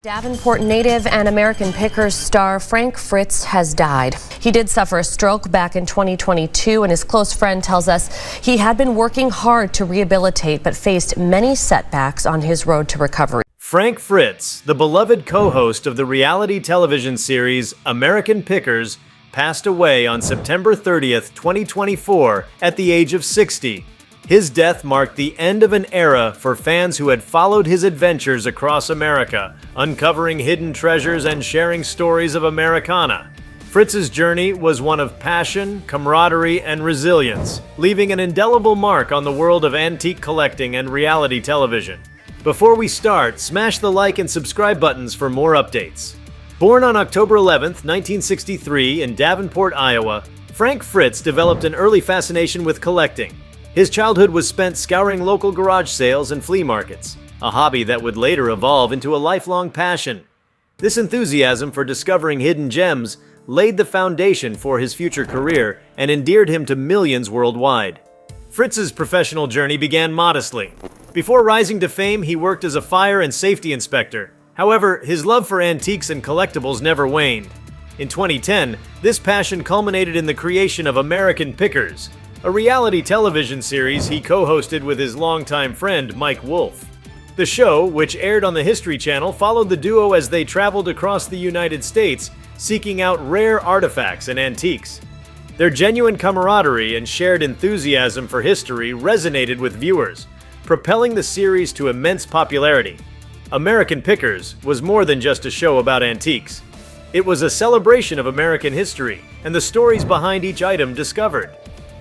Davenport native and American Pickers star Frank Fritz has died. He did suffer a stroke back in 2022, and his close friend tells us he had been working hard to rehabilitate but faced many setbacks on his road to recovery. Frank Fritz, the beloved co-host of the reality television series American Pickers, passed away on September 30th, 2024 at the age of 60. His death marked the end of an era for fans who had followed his adventures across America, uncovering hidden treasures and sharing stories of Americana. Fritz's journey was one of passion, camaraderie, and resilience, leaving an indelible mark on the world of antique collecting and reality television. Before we start, smash the like and subscribe buttons for more updates. Born on October 11th, 1963 in Davenport, Iowa, Frank Fritz developed an early fascination with collecting. His childhood was spent scouring local garage sales and flea markets, a hobby that would later evolve into a lifelong passion. This enthusiasm for discovering hidden gems laid the foundation for his future career and endeared him to millions worldwide. Fritz's professional journey began modestly. Before rising to fame, he worked as a fire and safety inspector. However, his love for antiques and collectibles never waned. In 2010, this passion culminated in the creation of American Pickers, a reality television series he co-hosted with his longtime friend Mike Wolfe. The show, which aired on the History Channel, followed the duo as they traveled across the United States, seeking out rare artifacts and antiques. Their genuine camaraderie and shared enthusiasm for history resonated with viewers, propelling the series to immense popularity. American Pickers was more than just a show about antiques. It was a celebration of American history and the stories behind each item discovered.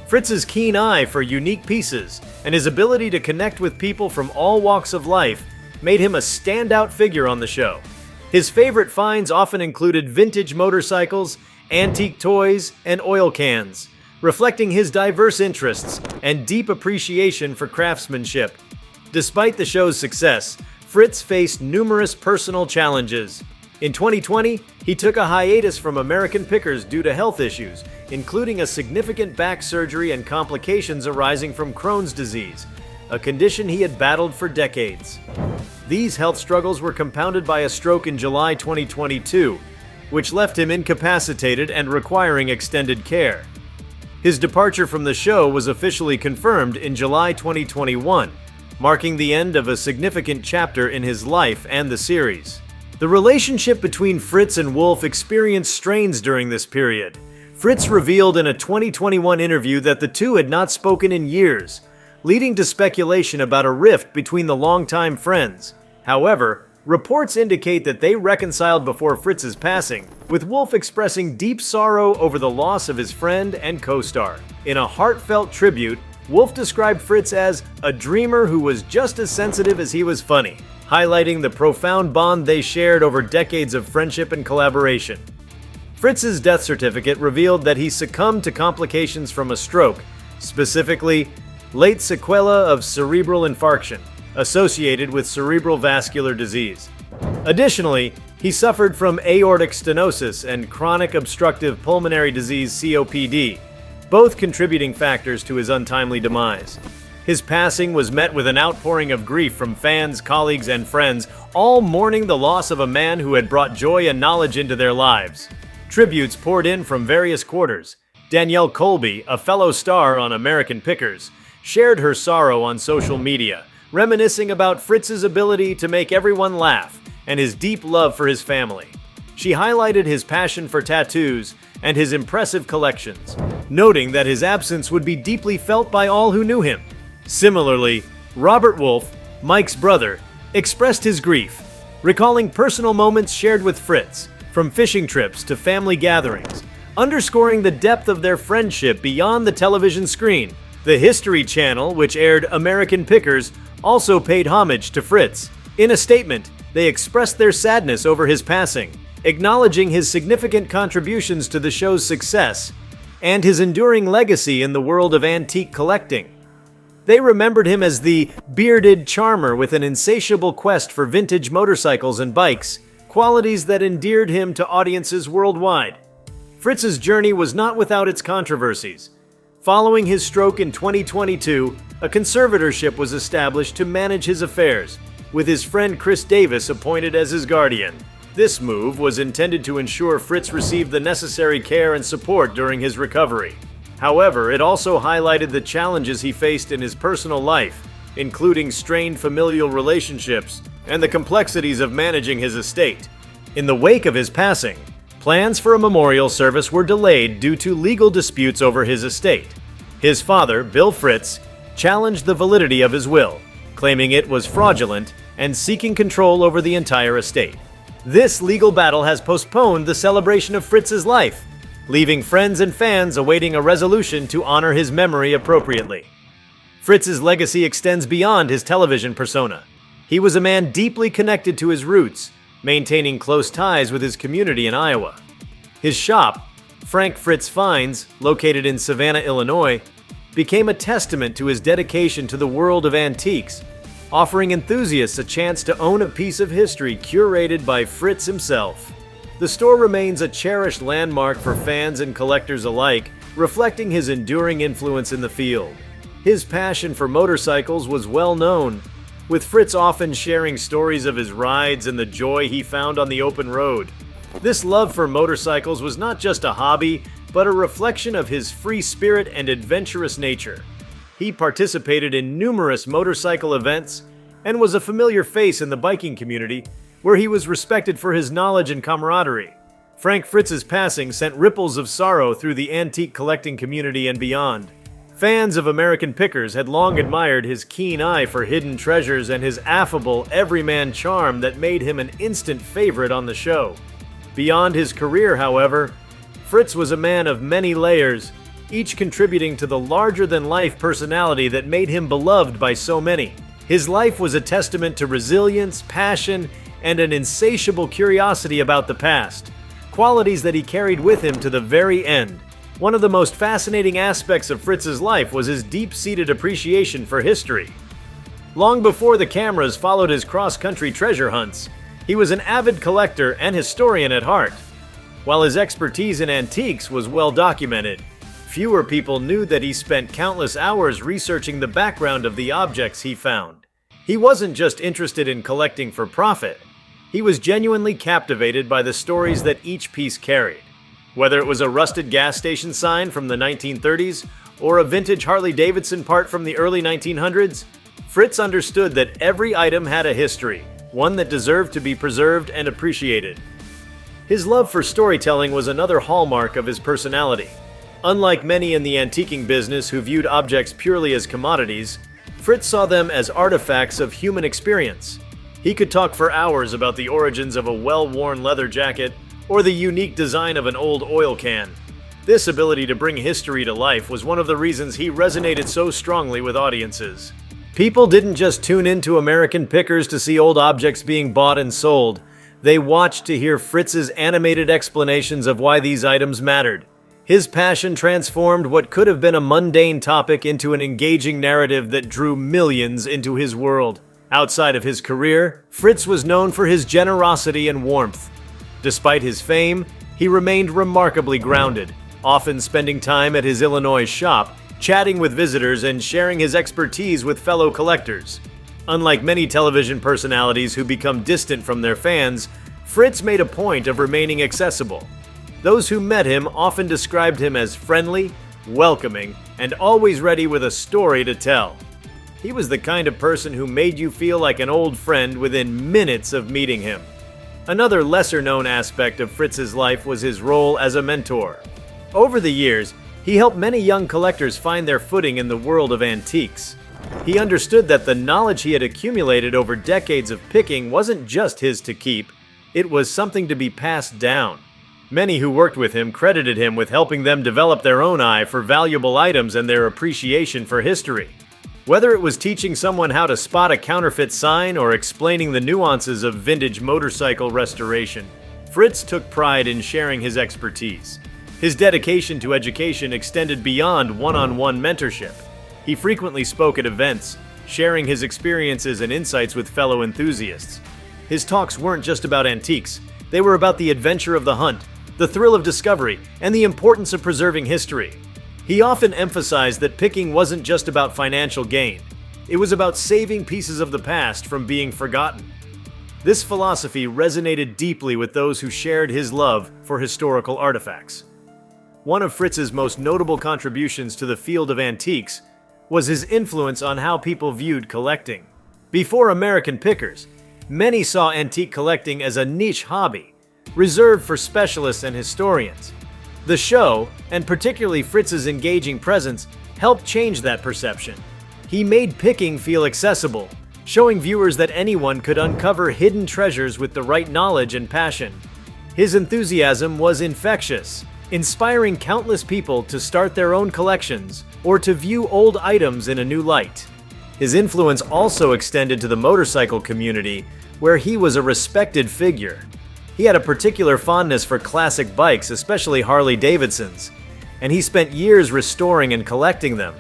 Fritz's keen eye for unique pieces and his ability to connect with people from all walks of life made him a standout figure on the show. His favorite finds often included vintage motorcycles, antique toys, and oil cans, reflecting his diverse interests and deep appreciation for craftsmanship. Despite the show's success, Fritz faced numerous personal challenges. In 2020, he took a hiatus from American Pickers due to health issues, including a significant back surgery and complications arising from Crohn's disease, a condition he had battled for decades. These health struggles were compounded by a stroke in July 2022, which left him incapacitated and requiring extended care. His departure from the show was officially confirmed in July 2021, marking the end of a significant chapter in his life and the series. The relationship between Fritz and Wolfe experienced strains during this period. Fritz revealed in a 2021 interview that the two had not spoken in years, leading to speculation about a rift between the longtime friends. However, reports indicate that they reconciled before Fritz's passing, with Wolfe expressing deep sorrow over the loss of his friend and co-star. In a heartfelt tribute, Wolfe described Fritz as a dreamer who was just as sensitive as he was funny, highlighting the profound bond they shared over decades of friendship and collaboration. Fritz's death certificate revealed that he succumbed to complications from a stroke, specifically late sequela of cerebral infarction, associated with cerebral vascular disease. Additionally, he suffered from aortic stenosis and chronic obstructive pulmonary disease (COPD, both contributing factors to his untimely demise. His passing was met with an outpouring of grief from fans, colleagues, and friends, all mourning the loss of a man who had brought joy and knowledge into their lives. Tributes poured in from various quarters. Danielle Colby, a fellow star on American Pickers, shared her sorrow on social media, reminiscing about Fritz's ability to make everyone laugh and his deep love for his family. She highlighted his passion for tattoos and his impressive collections, noting that his absence would be deeply felt by all who knew him. Similarly, Robert Wolfe, Mike's brother, expressed his grief, recalling personal moments shared with Fritz, from fishing trips to family gatherings, underscoring the depth of their friendship beyond the television screen. The History Channel, which aired American Pickers, also paid homage to Fritz. In a statement, they expressed their sadness over his passing, acknowledging his significant contributions to the show's success and his enduring legacy in the world of antique collecting. They remembered him as the bearded charmer with an insatiable quest for vintage motorcycles and bikes, qualities that endeared him to audiences worldwide. Fritz's journey was not without its controversies. Following his stroke in 2022, a conservatorship was established to manage his affairs, with his friend Chris Davis appointed as his guardian. This move was intended to ensure Fritz received the necessary care and support during his recovery. However, it also highlighted the challenges he faced in his personal life, including strained familial relationships and the complexities of managing his estate. In the wake of his passing, plans for a memorial service were delayed due to legal disputes over his estate. His father, Bill Fritz, challenged the validity of his will, claiming it was fraudulent and seeking control over the entire estate. This legal battle has postponed the celebration of Fritz's life, leaving friends and fans awaiting a resolution to honor his memory appropriately. Fritz's legacy extends beyond his television persona. He was a man deeply connected to his roots, maintaining close ties with his community in Iowa. His shop, Frank Fritz Finds, located in Savannah, Illinois, became a testament to his dedication to the world of antiques, offering enthusiasts a chance to own a piece of history curated by Fritz himself. The store remains a cherished landmark for fans and collectors alike, reflecting his enduring influence in the field. His passion for motorcycles was well known, with Fritz often sharing stories of his rides and the joy he found on the open road. This love for motorcycles was not just a hobby, but a reflection of his free spirit and adventurous nature. He participated in numerous motorcycle events and was a familiar face in the biking community, where he was respected for his knowledge and camaraderie. Frank Fritz's passing sent ripples of sorrow through the antique collecting community and beyond. Fans of American Pickers had long admired his keen eye for hidden treasures and his affable, everyman charm that made him an instant favorite on the show. Beyond his career, however, Fritz was a man of many layers, each contributing to the larger-than-life personality that made him beloved by so many. His life was a testament to resilience, passion, and an insatiable curiosity about the past, qualities that he carried with him to the very end. One of the most fascinating aspects of Fritz's life was his deep-seated appreciation for history. Long before the cameras followed his cross-country treasure hunts, he was an avid collector and historian at heart. While his expertise in antiques was well documented, fewer people knew that he spent countless hours researching the background of the objects he found. He wasn't just interested in collecting for profit. He was genuinely captivated by the stories that each piece carried. Whether it was a rusted gas station sign from the 1930s or a vintage Harley-Davidson part from the early 1900s, Fritz understood that every item had a history, one that deserved to be preserved and appreciated. His love for storytelling was another hallmark of his personality. Unlike many in the antiquing business who viewed objects purely as commodities, Fritz saw them as artifacts of human experience. He could talk for hours about the origins of a well-worn leather jacket or the unique design of an old oil can. This ability to bring history to life was one of the reasons he resonated so strongly with audiences. People didn't just tune into American Pickers to see old objects being bought and sold. They watched to hear Fritz's animated explanations of why these items mattered. His passion transformed what could have been a mundane topic into an engaging narrative that drew millions into his world. Outside of his career, Fritz was known for his generosity and warmth. Despite his fame, he remained remarkably grounded, often spending time at his Illinois shop, chatting with visitors and sharing his expertise with fellow collectors. Unlike many television personalities who become distant from their fans, Fritz made a point of remaining accessible. Those who met him often described him as friendly, welcoming, and always ready with a story to tell. He was the kind of person who made you feel like an old friend within minutes of meeting him. Another lesser-known aspect of Fritz's life was his role as a mentor. Over the years, he helped many young collectors find their footing in the world of antiques. He understood that the knowledge he had accumulated over decades of picking wasn't just his to keep, it was something to be passed down. Many who worked with him credited him with helping them develop their own eye for valuable items and their appreciation for history. Whether it was teaching someone how to spot a counterfeit sign or explaining the nuances of vintage motorcycle restoration, Fritz took pride in sharing his expertise. His dedication to education extended beyond one-on-one mentorship. He frequently spoke at events, sharing his experiences and insights with fellow enthusiasts. His talks weren't just about antiques, they were about the adventure of the hunt, the thrill of discovery, and the importance of preserving history. He often emphasized that picking wasn't just about financial gain. It was about saving pieces of the past from being forgotten. This philosophy resonated deeply with those who shared his love for historical artifacts. One of Fritz's most notable contributions to the field of antiques was his influence on how people viewed collecting. Before American Pickers, many saw antique collecting as a niche hobby, reserved for specialists and historians. The show, and particularly Fritz's engaging presence, helped change that perception. He made picking feel accessible, showing viewers that anyone could uncover hidden treasures with the right knowledge and passion. His enthusiasm was infectious, inspiring countless people to start their own collections or to view old items in a new light. His influence also extended to the motorcycle community, where he was a respected figure. He had a particular fondness for classic bikes, especially Harley-Davidsons, and he spent years restoring and collecting them.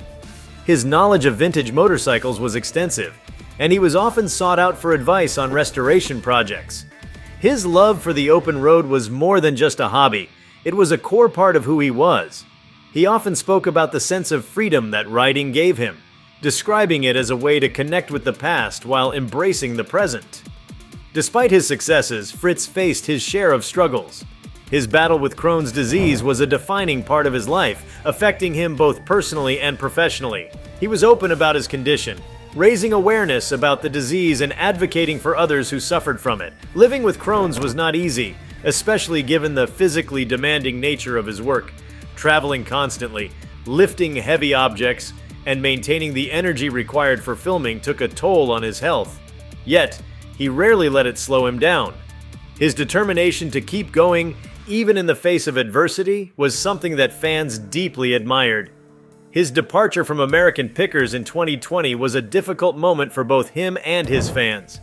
His knowledge of vintage motorcycles was extensive, and he was often sought out for advice on restoration projects. His love for the open road was more than just a hobby. It was a core part of who he was. He often spoke about the sense of freedom that riding gave him, describing it as a way to connect with the past while embracing the present. Despite his successes, Fritz faced his share of struggles. His battle with Crohn's disease was a defining part of his life, affecting him both personally and professionally. He was open about his condition, raising awareness about the disease and advocating for others who suffered from it. Living with Crohn's was not easy, especially given the physically demanding nature of his work. Traveling constantly, lifting heavy objects, and maintaining the energy required for filming took a toll on his health. Yet, he rarely let it slow him down. His determination to keep going, even in the face of adversity, was something that fans deeply admired. His departure from American Pickers in 2020 was a difficult moment for both him and his fans.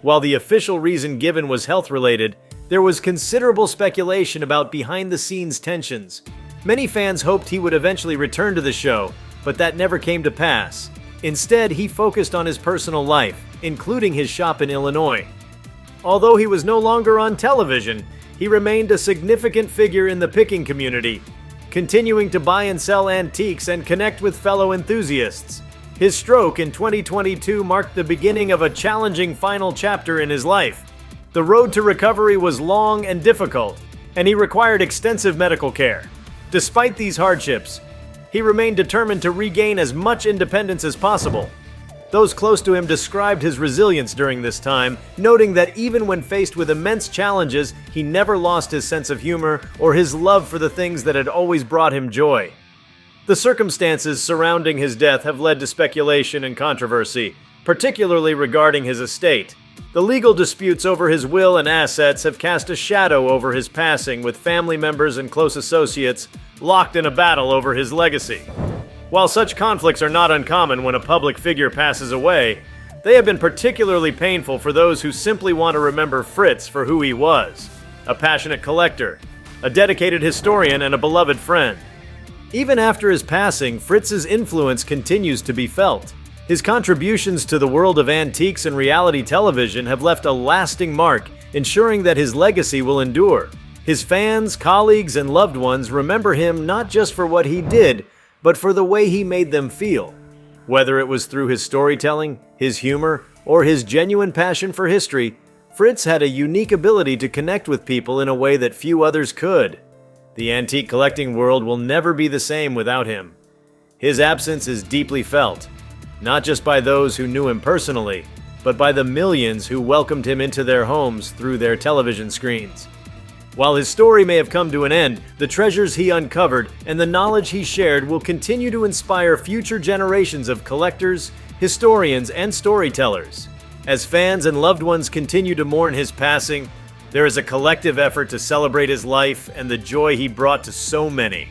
While the official reason given was health-related, there was considerable speculation about behind-the-scenes tensions. Many fans hoped he would eventually return to the show, but that never came to pass. Instead, he focused on his personal life, including his shop in Illinois. Although he was no longer on television, he remained a significant figure in the picking community, continuing to buy and sell antiques and connect with fellow enthusiasts. His stroke in 2022 marked the beginning of a challenging final chapter in his life. The road to recovery was long and difficult, and he required extensive medical care. Despite these hardships, he remained determined to regain as much independence as possible. Those close to him described his resilience during this time, noting that even when faced with immense challenges, he never lost his sense of humor or his love for the things that had always brought him joy. The circumstances surrounding his death have led to speculation and controversy, particularly regarding his estate. The legal disputes over his will and assets have cast a shadow over his passing, with family members and close associates locked in a battle over his legacy. While such conflicts are not uncommon when a public figure passes away, they have been particularly painful for those who simply want to remember Fritz for who he was: a passionate collector, a dedicated historian, and a beloved friend. Even after his passing, Fritz's influence continues to be felt. His contributions to the world of antiques and reality television have left a lasting mark, ensuring that his legacy will endure. His fans, colleagues, and loved ones remember him not just for what he did, but for the way he made them feel. Whether it was through his storytelling, his humor, or his genuine passion for history, Fritz had a unique ability to connect with people in a way that few others could. The antique collecting world will never be the same without him. His absence is deeply felt, not just by those who knew him personally, but by the millions who welcomed him into their homes through their television screens. While his story may have come to an end, the treasures he uncovered and the knowledge he shared will continue to inspire future generations of collectors, historians, and storytellers. As fans and loved ones continue to mourn his passing, there is a collective effort to celebrate his life and the joy he brought to so many.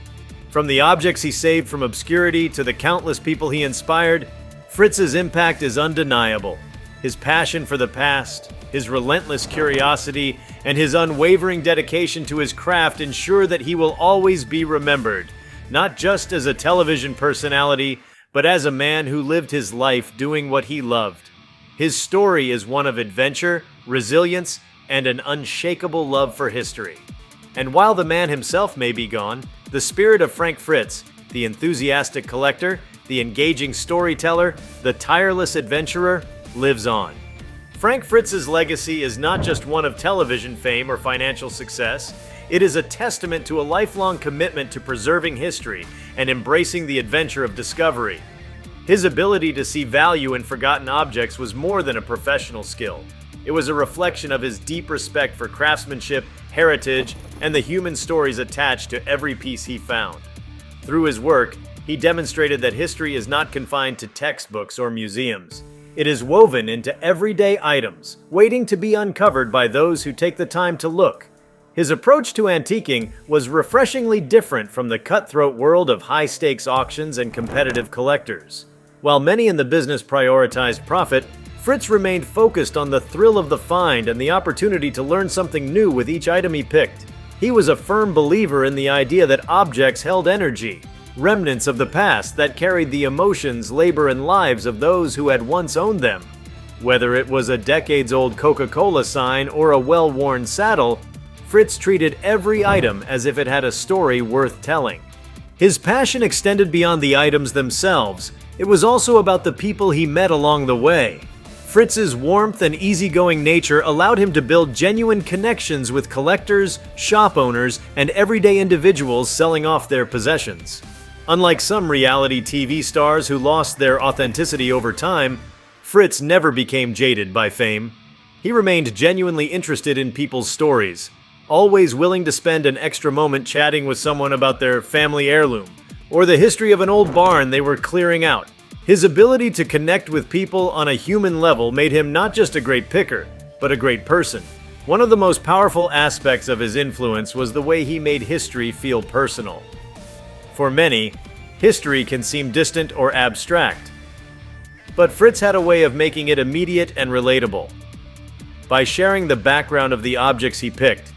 From the objects he saved from obscurity to the countless people he inspired, Fritz's impact is undeniable. His passion for the past, his relentless curiosity, and his unwavering dedication to his craft ensure that he will always be remembered, not just as a television personality, but as a man who lived his life doing what he loved. His story is one of adventure, resilience, and an unshakable love for history. And while the man himself may be gone, the spirit of Frank Fritz, the enthusiastic collector, the engaging storyteller, the tireless adventurer, lives on. Frank Fritz's legacy is not just one of television fame or financial success. It is a testament to a lifelong commitment to preserving history and embracing the adventure of discovery. His ability to see value in forgotten objects was more than a professional skill. It was a reflection of his deep respect for craftsmanship, heritage, and the human stories attached to every piece he found. Through his work, he demonstrated that history is not confined to textbooks or museums. It is woven into everyday items, waiting to be uncovered by those who take the time to look. His approach to antiquing was refreshingly different from the cutthroat world of high-stakes auctions and competitive collectors. While many in the business prioritized profit, Fritz remained focused on the thrill of the find and the opportunity to learn something new with each item he picked. He was a firm believer in the idea that objects held energy, remnants of the past that carried the emotions, labor, and lives of those who had once owned them. Whether it was a decades-old Coca-Cola sign or a well-worn saddle, Fritz treated every item as if it had a story worth telling. His passion extended beyond the items themselves. It was also about the people he met along the way. Fritz's warmth and easygoing nature allowed him to build genuine connections with collectors, shop owners, and everyday individuals selling off their possessions. Unlike some reality TV stars who lost their authenticity over time, Fritz never became jaded by fame. He remained genuinely interested in people's stories, always willing to spend an extra moment chatting with someone about their family heirloom or the history of an old barn they were clearing out. His ability to connect with people on a human level made him not just a great picker, but a great person. One of the most powerful aspects of his influence was the way he made history feel personal. For many, history can seem distant or abstract, but Fritz had a way of making it immediate and relatable. By sharing the background of the objects he picked,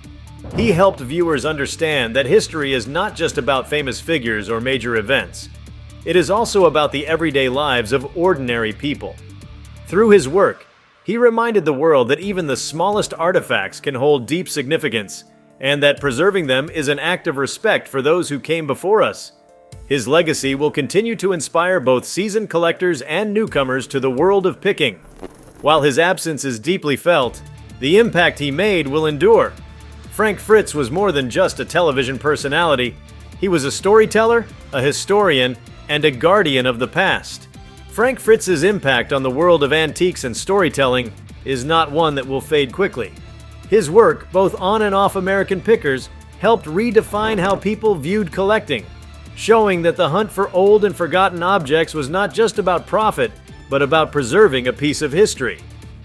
he helped viewers understand that history is not just about famous figures or major events. It is also about the everyday lives of ordinary people. Through his work, he reminded the world that even the smallest artifacts can hold deep significance, and that preserving them is an act of respect for those who came before us. His legacy will continue to inspire both seasoned collectors and newcomers to the world of picking. While his absence is deeply felt, the impact he made will endure. Frank Fritz was more than just a television personality. He was a storyteller, a historian, and a guardian of the past. Frank Fritz's impact on the world of antiques and storytelling is not one that will fade quickly. His work, both on and off American Pickers, helped redefine how people viewed collecting, showing that the hunt for old and forgotten objects was not just about profit, but about preserving a piece of history.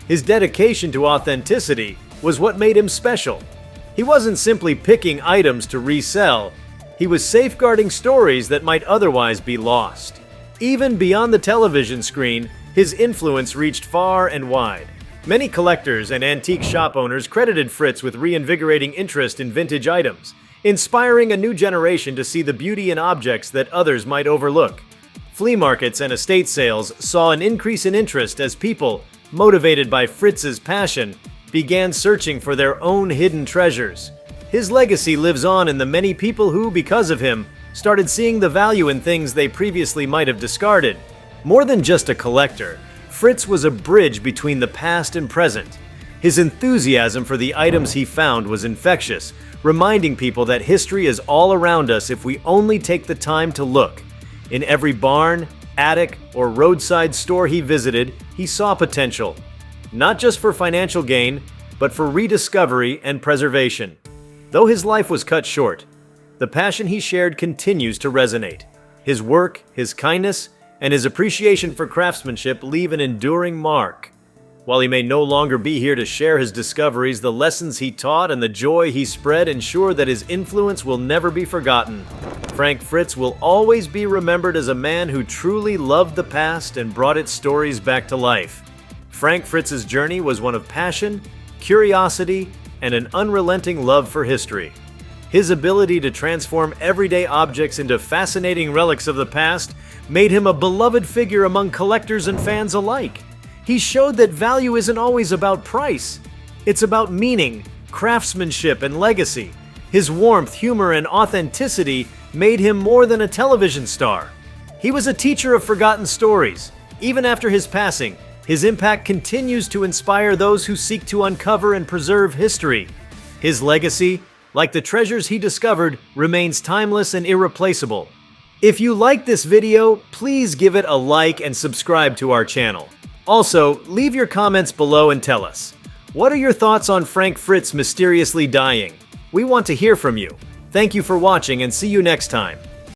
His dedication to authenticity was what made him special. He wasn't simply picking items to resell, he was safeguarding stories that might otherwise be lost. Even beyond the television screen, his influence reached far and wide. Many collectors and antique shop owners credited Fritz with reinvigorating interest in vintage items, inspiring a new generation to see the beauty in objects that others might overlook. Flea markets and estate sales saw an increase in interest as people, motivated by Fritz's passion, began searching for their own hidden treasures. His legacy lives on in the many people who, because of him, started seeing the value in things they previously might have discarded. More than just a collector, Fritz was a bridge between the past and present. His enthusiasm for the items he found was infectious, reminding people that history is all around us if we only take the time to look. In every barn, attic, or roadside store he visited, he saw potential. Not just for financial gain, but for rediscovery and preservation. Though his life was cut short, the passion he shared continues to resonate. His work, his kindness, and his appreciation for craftsmanship leave an enduring mark. While he may no longer be here to share his discoveries, the lessons he taught and the joy he spread ensure that his influence will never be forgotten. Frank Fritz will always be remembered as a man who truly loved the past and brought its stories back to life. Frank Fritz's journey was one of passion, curiosity, and an unrelenting love for history. His ability to transform everyday objects into fascinating relics of the past made him a beloved figure among collectors and fans alike. He showed that value isn't always about price. It's about meaning, craftsmanship, and legacy. His warmth, humor, and authenticity made him more than a television star. He was a teacher of forgotten stories. Even after his passing, his impact continues to inspire those who seek to uncover and preserve history. His legacy, like the treasures he discovered, remains timeless and irreplaceable. If you like this video, please give it a like and subscribe to our channel. Also, leave your comments below and tell us, what are your thoughts on Frank Fritz mysteriously dying? We want to hear from you. Thank you for watching and see you next time.